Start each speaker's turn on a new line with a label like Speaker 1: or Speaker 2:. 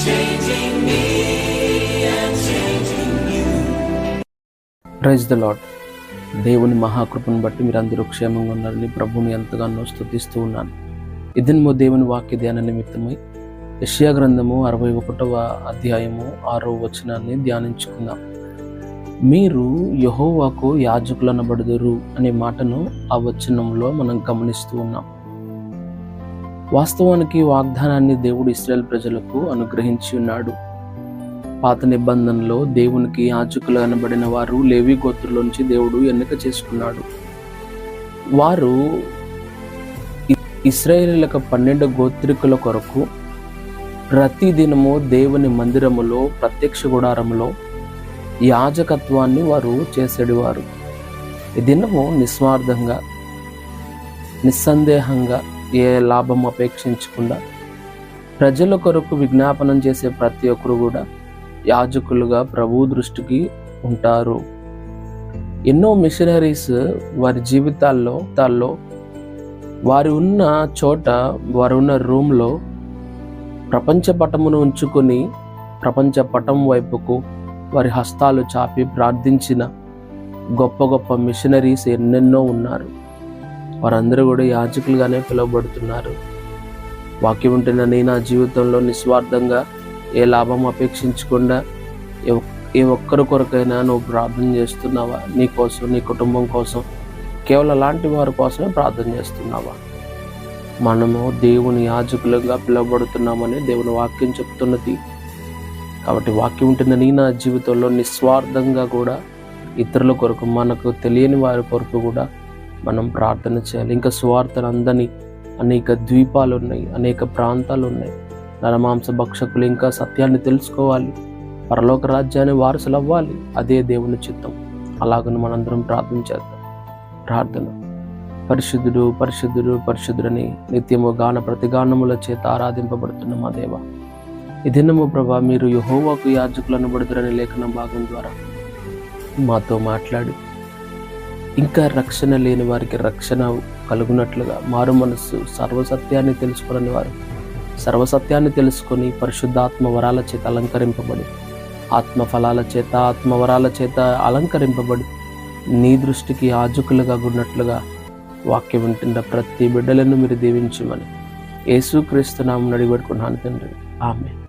Speaker 1: changing me and changing you.
Speaker 2: Praise the lord. దేవుని మహాకృపను బట్టి మీరందరూ క్షేమంగా ఉన్నారని ప్రభువుని ఎంతగానో స్తుతిస్తూ ఉన్నాను. ఇదినమో దేవుని వాక్య ధ్యాన నిమిత్తమై యెషయా గ్రంథము 61వ అధ్యాయము 6వ వచనాన్ని ధ్యానించుకుందాం. మీరు యెహోవాకు యాజకులనబడుదురు అనే మాటను ఆ వచనంలో మనం గమనిస్తూ ఉన్నాం. వాస్తవానికి వాగ్దానాన్ని దేవుడు ఇశ్రాయేలు ప్రజలకు అనుగ్రహించి ఉన్నాడు. పాత నిబంధనలో దేవునికి యాజకులు అనబడిన వారు లేవి గోత్రులోంచి దేవుడు ఎన్నిక చేసుకున్నాడు. వారు ఇశ్రాయేలీయులకు 12 గోత్రికుల కొరకు ప్రతి దినము దేవుని మందిరములో ప్రత్యక్ష గుడారములో యాజకత్వాన్ని వారు చేసేవారు. ఈ దినము నిస్వార్థంగా నిస్సందేహంగా ఏ లాభం అపేక్షించకుండా ప్రజల కొరకు విజ్ఞాపనం చేసే ప్రతి ఒక్కరు కూడా యాజకులుగా ప్రభు దృష్టికి ఉంటారు. ఎన్నో మిషనరీస్ వారి జీవితాల్లో వారి ఉన్న చోట వారు ఉన్న రూమ్లో ప్రపంచ పటమును ఉంచుకొని ప్రపంచ పటం వైపుకు వారి హస్తాలు చాపి ప్రార్థించిన గొప్ప గొప్ప మిషనరీస్ ఎన్నెన్నో ఉన్నారు. వారందరూ కూడా యాజకులుగానే పిలువబడుతున్నారు. వాక్యం ఉంటున్న నేను నా జీవితంలో నిస్వార్థంగా ఏ లాభం అపేక్షించకుండా ఏ ఒక్కరి కొరకైనా నువ్వు ప్రార్థన చేస్తున్నావా? నీ కోసం, నీ కుటుంబం కోసం, కేవలం అలాంటి వారి కోసమే ప్రార్థన చేస్తున్నావా? మనము దేవుని యాజకులుగా పిలువబడుతున్నామని దేవుని వాక్యం చెప్తున్నది. కాబట్టి వాక్యం ఉంటున్న నీ నా జీవితంలో నిస్వార్థంగా కూడా ఇతరుల కొరకు, మనకు తెలియని వారి కొరకు కూడా మనం ప్రార్థన చేయాలి. ఇంకా సువార్తను అందని అనేక ద్వీపాలు ఉన్నాయి, అనేక ప్రాంతాలు ఉన్నాయి. నరమాంస భక్షకులు ఇంకా సత్యాన్ని తెలుసుకోవాలి, పరలోక రాజ్యాన్ని వారసులు అవ్వాలి. అదే దేవుని చిత్తం. అలాగని మనందరం ప్రార్థన చేద్దాం. ప్రార్థన. పరిశుద్ధుడు పరిశుద్ధుడు పరిశుద్ధుడని నిత్యము గాన ప్రతిగానముల చేత ఆరాధింపబడుతున్న మా దేవ, ఈ దినము ప్రభా మీరు యెహోవాకు యాజకులు అనబడుదురనే లేఖన భాగం ద్వారా మాతో మాట్లాడి ఇంకా రక్షణ లేని వారికి రక్షణ కలుగునట్లుగా, మారు మనస్సు సర్వసత్యాన్ని తెలుసుకుని వారు సర్వసత్యాన్ని తెలుసుకొని పరిశుద్ధాత్మ వరాల చేత అలంకరింపబడి, ఆత్మఫలాల చేత ఆత్మవరాల చేత అలంకరింపబడి నీ దృష్టికి యాజకులుగా ఉన్నట్లుగా వాక్యం వింటున్న ప్రతి బిడ్డలను మీరు దీవించమని యేసుక్రీస్తు నామమున అడిగి పెట్టుకున్నాను తండ్రి. ఆమేన్.